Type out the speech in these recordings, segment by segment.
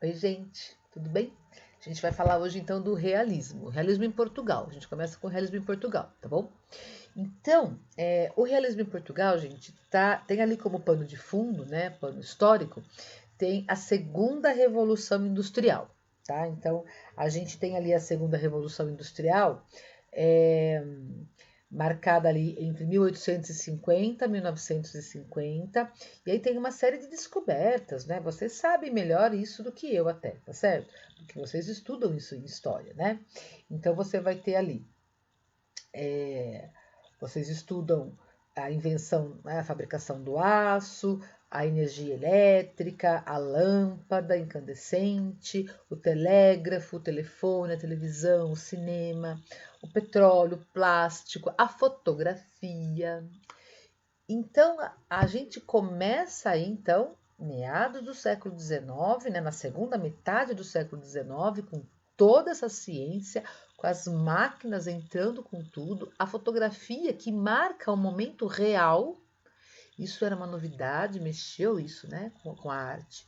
Oi, gente, tudo bem? A gente vai falar hoje então do realismo, realismo em Portugal. A gente começa com o realismo em Portugal, tá bom? Então, o realismo em Portugal, gente, tem ali como pano de fundo, né, pano histórico, tem a Segunda Revolução Industrial, tá? Então, a gente tem ali a Segunda Revolução Industrial, é, marcada ali entre 1850 e 1950, e aí tem uma série de descobertas, né? Vocês sabem melhor isso do que eu até, tá certo? Porque vocês estudam isso em história, né? Então você vai ter ali, vocês estudam a invenção, né, a fabricação do aço, a energia elétrica, a lâmpada incandescente, o telégrafo, o telefone, a televisão, o cinema, o petróleo, o plástico, a fotografia. Então, a gente começa aí, então, meados do século XIX, né, na segunda metade do século XIX, com toda essa ciência, com as máquinas entrando com tudo, a fotografia que marca o momento real. Isso era uma novidade, mexeu isso, né, com a arte.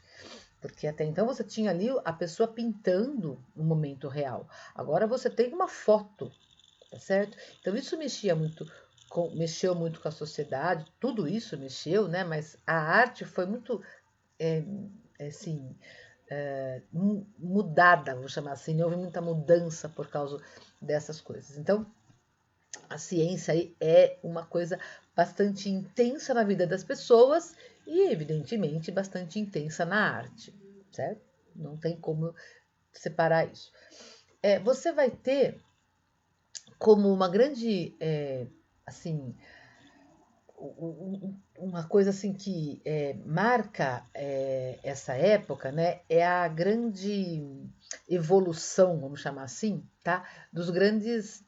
Porque até então você tinha ali a pessoa pintando no momento real. Agora você tem uma foto, tá certo? Então isso mexeu muito com a sociedade, tudo isso mexeu, né? Mas a arte foi muito, é, assim, mudada, vou chamar assim, houve muita mudança por causa dessas coisas. Então, a ciência aí é uma coisa bastante intensa na vida das pessoas e, evidentemente, bastante intensa na arte, certo? Não tem como separar isso. Você vai ter como uma grande, assim, uma coisa assim que marca essa época, né, é a grande evolução, vamos chamar assim, tá, de grandes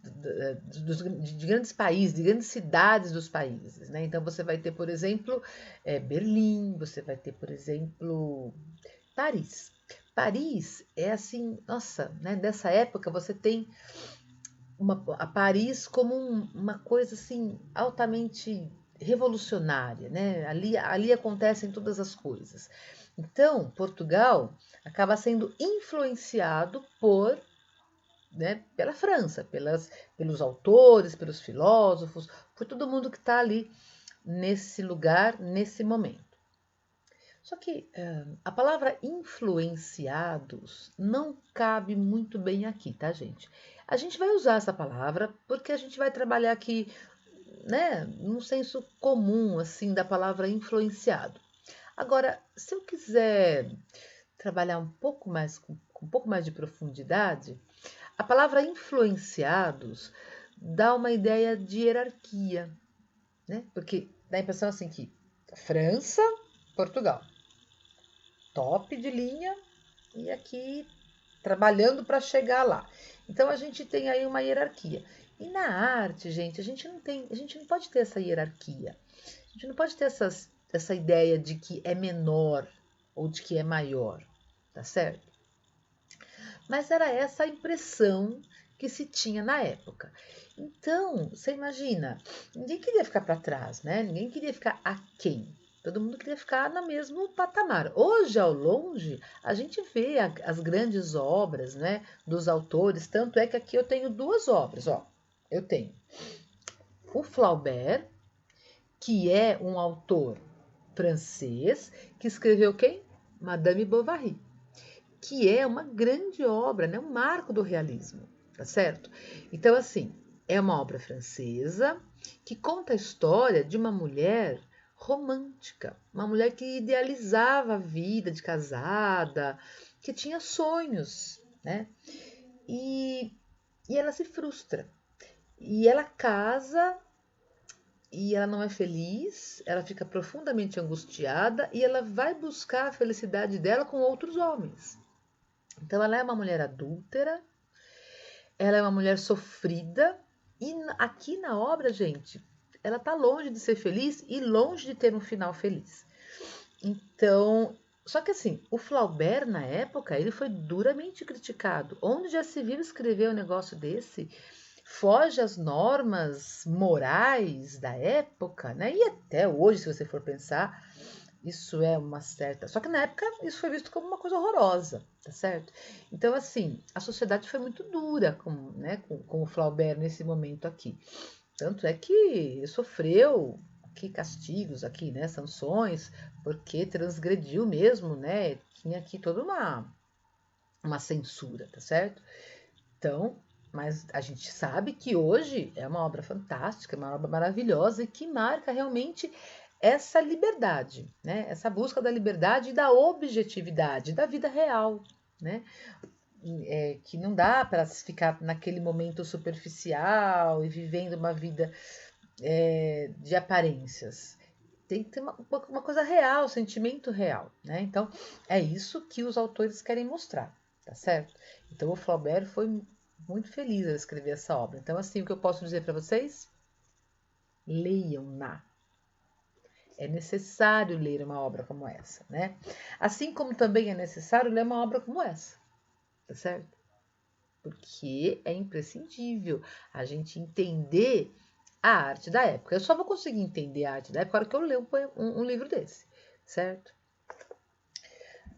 países, de grandes cidades dos países, né? Então você vai ter, por exemplo, Berlim, você vai ter, por exemplo, Paris. Paris é assim, nossa, né? Dessa época você tem a Paris como uma coisa assim altamente revolucionária, né? Ali acontecem todas as coisas. Então, Portugal acaba sendo influenciado né, pela França, pelos autores, pelos filósofos, por todo mundo que está ali nesse lugar, nesse momento. Só que a palavra influenciados não cabe muito bem aqui, tá, gente? A gente vai usar essa palavra porque a gente vai trabalhar aqui, né, num senso comum, assim, da palavra influenciado. Agora, se eu quiser trabalhar um pouco mais, com um pouco mais de profundidade, a palavra influenciados dá uma ideia de hierarquia, né? Porque dá a impressão assim que França, Portugal, top de linha e aqui trabalhando para chegar lá. Então a gente tem aí uma hierarquia. E na arte, gente, a gente não pode ter essa hierarquia. A gente não pode ter essa ideia de que é menor ou de que é maior, tá certo? Mas era essa a impressão que se tinha na época. Então, você imagina, ninguém queria ficar para trás, né? Ninguém queria ficar aquém. Todo mundo queria ficar no mesmo patamar. Hoje, ao longe, a gente vê as grandes obras, né, dos autores. Tanto é que aqui eu tenho duas obras, ó. Eu tenho o Flaubert, que é um autor francês, que escreveu quem? Madame Bovary, que é uma grande obra, né? Um marco do realismo, tá certo? Então, assim, é uma obra francesa que conta a história de uma mulher romântica, uma mulher que idealizava a vida de casada, que tinha sonhos, né? E, e ela se frustra. E ela casa e ela não é feliz, ela fica profundamente angustiada e ela vai buscar a felicidade dela com outros homens. Então ela é uma mulher adúltera, ela é uma mulher sofrida e aqui na obra, gente, ela tá longe de ser feliz e longe de ter um final feliz. Então, só que assim, o Flaubert na época, ele foi duramente criticado. Onde já se viu escrever um negócio desse? Foge às normas morais da época, né? E até hoje, se você for pensar, Isso é uma certa. Só que na época isso foi visto como uma coisa horrorosa, tá certo? Então, assim, a sociedade foi muito dura com o Flaubert nesse momento aqui. Tanto é que ele sofreu aqui castigos, aqui, né, sanções, porque transgrediu mesmo, né? Tinha aqui toda uma censura, tá certo? Então, mas a gente sabe que hoje é uma obra fantástica, é uma obra maravilhosa e que marca realmente essa liberdade, né? Essa busca da liberdade e da objetividade da vida real, né? Que não dá para ficar naquele momento superficial e vivendo uma vida de aparências. Tem que ter uma coisa real, sentimento real, né? Então, é isso que os autores querem mostrar, tá certo? Então, o Flaubert foi muito feliz ao escrever essa obra. Então, assim, o que eu posso dizer para vocês? Leiam-na. É necessário ler uma obra como essa, né? Assim como também é necessário ler uma obra como essa, tá certo? Porque é imprescindível a gente entender a arte da época. Eu só vou conseguir entender a arte da época na hora que eu ler um livro desse, certo?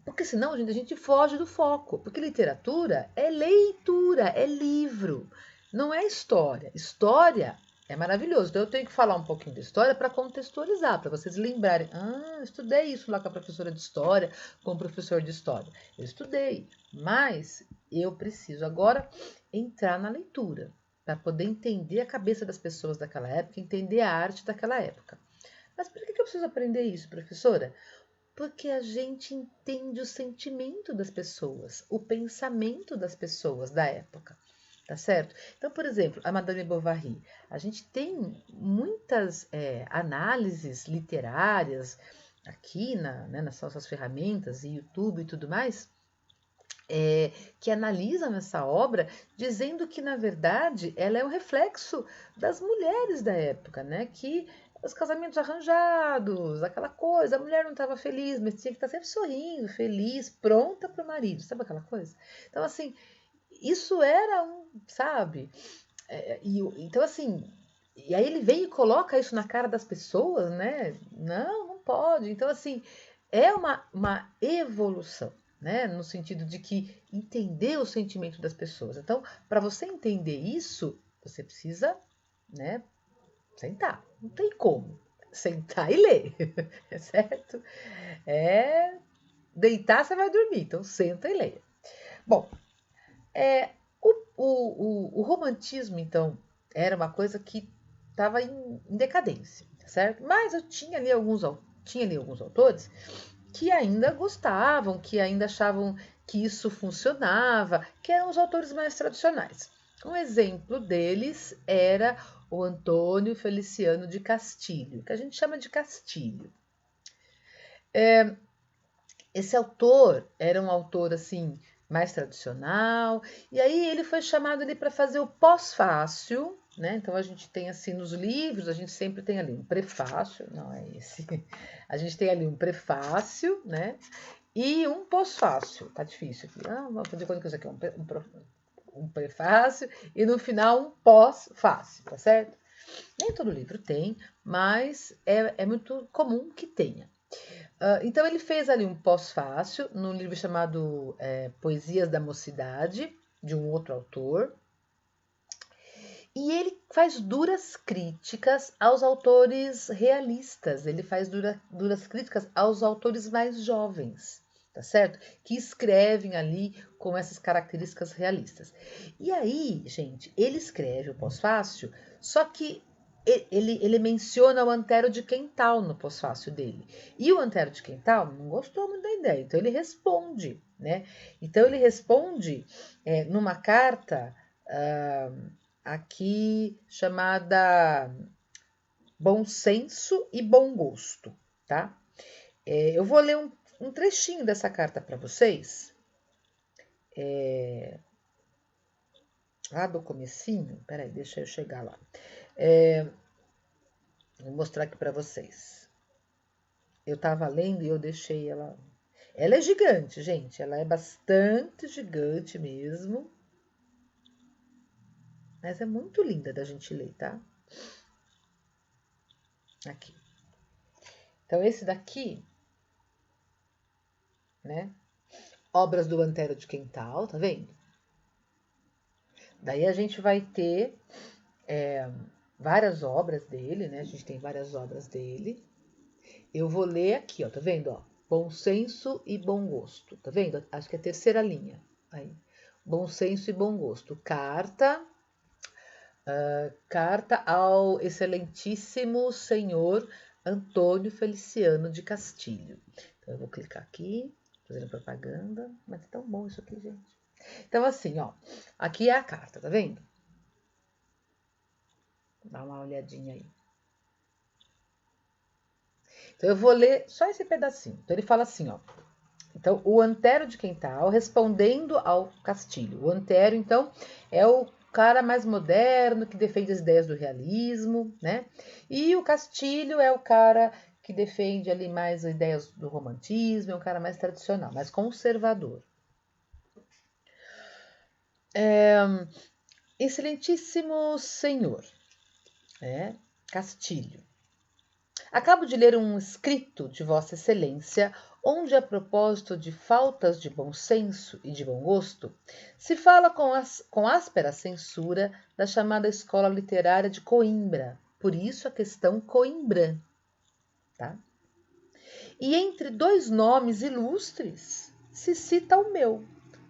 Porque senão, gente, a gente foge do foco. Porque literatura é leitura, é livro, não é história. História é maravilhoso. Então eu tenho que falar um pouquinho de história para contextualizar, para vocês lembrarem. Ah, eu estudei isso lá com a professora de história, com o professor de história. Eu estudei, mas eu preciso agora entrar na leitura para poder entender a cabeça das pessoas daquela época, entender a arte daquela época. Mas por que eu preciso aprender isso, professora? Porque a gente entende o sentimento das pessoas, o pensamento das pessoas da época, tá certo? Então, por exemplo, a Madame Bovary, a gente tem muitas análises literárias aqui nas nossas ferramentas, YouTube e tudo mais, que analisam essa obra, dizendo que, na verdade, ela é um reflexo das mulheres da época, né? Que os casamentos arranjados, aquela coisa, a mulher não estava feliz, mas tinha que estar sempre sorrindo, feliz, pronta para o marido, sabe aquela coisa? Então, assim, isso era sabe? Então, assim, e aí ele vem e coloca isso na cara das pessoas, né? Não, não pode. Então, assim, é uma evolução, né? No sentido de que entender o sentimento das pessoas. Então, para você entender isso, você precisa, né, sentar. Não tem como. Sentar e ler, certo? É deitar, você vai dormir. Então, senta e leia. Bom, o romantismo, então, era uma coisa que estava em decadência, certo? Mas eu tinha ali alguns autores que ainda gostavam, que ainda achavam que isso funcionava, que eram os autores mais tradicionais. Um exemplo deles era o Antônio Feliciano de Castilho, que a gente chama de Castilho. Esse autor era um autor assim mais tradicional, e aí ele foi chamado ali para fazer o pós-fácil, né? Então a gente tem assim nos livros, a gente sempre tem ali um prefácio, não é esse. A gente tem ali um prefácio, né? E um pós-fácil. Tá difícil aqui. Vamos fazer quanto que isso aqui é um prefácio e no final um pós-fácil, tá certo? Nem todo livro tem, mas é muito comum que tenha. Então ele fez ali um pós-fácil num livro chamado Poesias da Mocidade, de um outro autor. E ele faz duras críticas aos autores realistas, ele faz duras críticas aos autores mais jovens, tá certo? Que escrevem ali com essas características realistas. E aí, gente, ele escreve o pós-fácil, só que ele menciona o Antero de Quental no pós-fácil dele. E o Antero de Quental não gostou muito da ideia, então ele responde, né? Então ele responde numa carta aqui chamada Bom Senso e Bom Gosto, tá? Eu vou ler um trechinho dessa carta para vocês. Lá do comecinho, peraí, deixa eu chegar lá. Vou mostrar aqui para vocês. Eu estava lendo e eu deixei ela. Ela é gigante, gente. Ela é bastante gigante mesmo. Mas é muito linda da gente ler, tá? Aqui. Então, esse daqui né? Obras do Antero de Quental, tá vendo? Daí a gente vai ter várias obras dele, né? A gente tem várias obras dele. Eu vou ler aqui, ó, tá vendo? Ó? Bom senso e bom gosto, tá vendo? Acho que é a terceira linha. Aí. Bom senso e bom gosto. Carta ao excelentíssimo senhor Antônio Feliciano de Castilho. Então, eu vou clicar aqui, fazendo propaganda, mas é tão bom isso aqui, gente. Então, assim, ó, aqui é a carta, tá vendo? Dá uma olhadinha aí. Então, eu vou ler só esse pedacinho. Então, ele fala assim, ó. Então, o Antero de Quental respondendo ao Castilho. O Antero, então, é o cara mais moderno que defende as ideias do realismo, né? E o Castilho é o cara que defende ali mais as ideias do romantismo, é um cara mais tradicional, mais conservador. Excelentíssimo senhor, Castilho, acabo de ler um escrito de Vossa Excelência, onde, a propósito de faltas de bom senso e de bom gosto, se fala com áspera censura da chamada Escola Literária de Coimbra, por isso a questão Coimbrã. Tá? E entre dois nomes ilustres se cita o meu,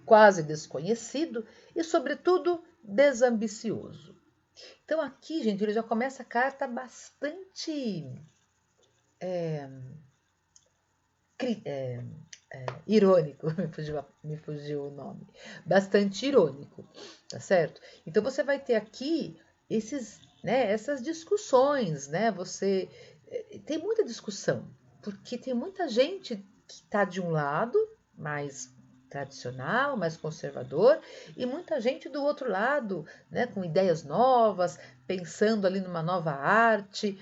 quase desconhecido e, sobretudo, desambicioso. Então, aqui, gente, ele já começa a carta bastante irônico, me fugiu o nome, bastante irônico, tá certo? Então você vai ter aqui essas discussões, né? Você tem muita discussão, porque tem muita gente que está de um lado, mais tradicional, mais conservador, e muita gente do outro lado, né, com ideias novas, pensando ali numa nova arte,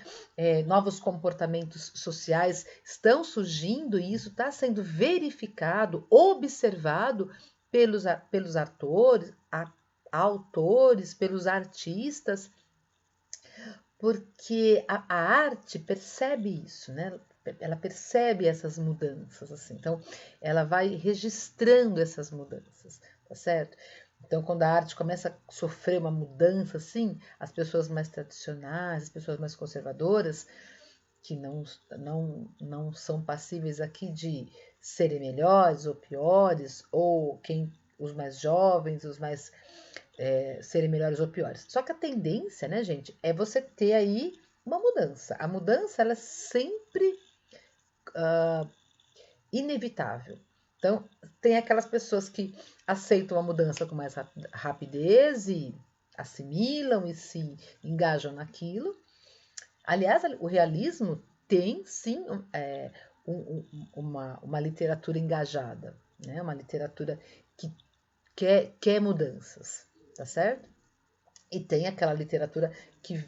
novos comportamentos sociais estão surgindo e isso está sendo verificado, observado pelos autores, pelos artistas, porque a arte percebe isso, né? Ela percebe essas mudanças, assim. Então, ela vai registrando essas mudanças, tá certo? Então, quando a arte começa a sofrer uma mudança, assim, as pessoas mais tradicionais, as pessoas mais conservadoras, que não são passíveis aqui de serem melhores ou piores, ou os mais jovens, os mais serem melhores ou piores. Só que a tendência, né, gente, é você ter aí uma mudança. A mudança, ela é sempre inevitável. Então, tem aquelas pessoas que aceitam a mudança com mais rapidez e assimilam e se engajam naquilo. Aliás, o realismo tem sim uma literatura engajada, né? Uma literatura que quer mudanças, tá certo? E tem aquela literatura que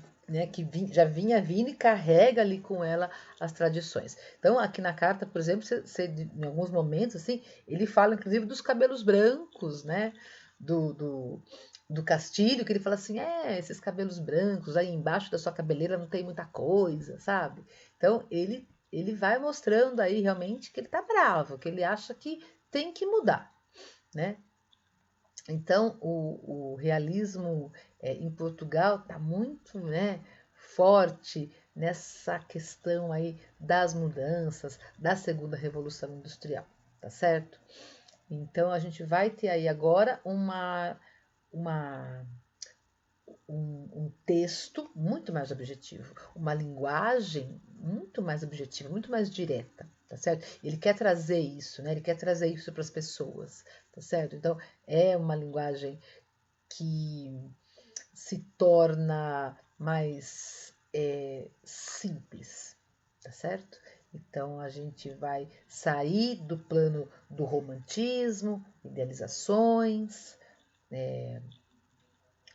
já vinha vindo e carrega ali com ela as tradições. Então, aqui na carta, por exemplo, em alguns momentos, assim, ele fala inclusive dos cabelos brancos, né? Do Castilho, que ele fala assim, esses cabelos brancos, aí embaixo da sua cabeleira não tem muita coisa, sabe? Então, ele vai mostrando aí realmente que ele tá bravo, que ele acha que tem que mudar, né? Então, o realismo em Portugal está muito, né, forte nessa questão aí das mudanças, da segunda revolução industrial, tá certo? Então, a gente vai ter aí agora uma um texto muito mais objetivo, uma linguagem muito mais objetiva, muito mais direta, tá certo? Ele quer trazer isso, né? Ele quer trazer isso para as pessoas, tá certo? Então, é uma linguagem que se torna mais simples, tá certo? Então a gente vai sair do plano do romantismo, idealizações,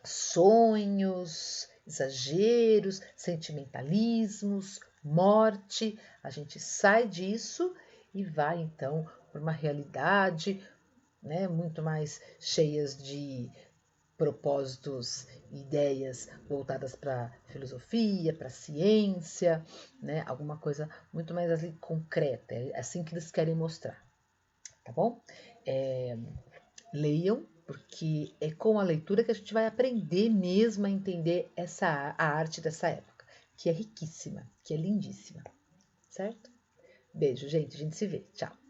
sonhos, exageros, sentimentalismos, morte. A gente sai disso e vai então para uma realidade, né, muito mais cheias de propósitos, ideias voltadas para filosofia, para ciência, né, alguma coisa muito mais assim concreta. É assim que eles querem mostrar. tá bom? É, leiam, porque é com a leitura que a gente vai aprender mesmo a entender a arte dessa época, que é riquíssima, que é lindíssima, certo? Beijo, gente. A gente se vê. Tchau.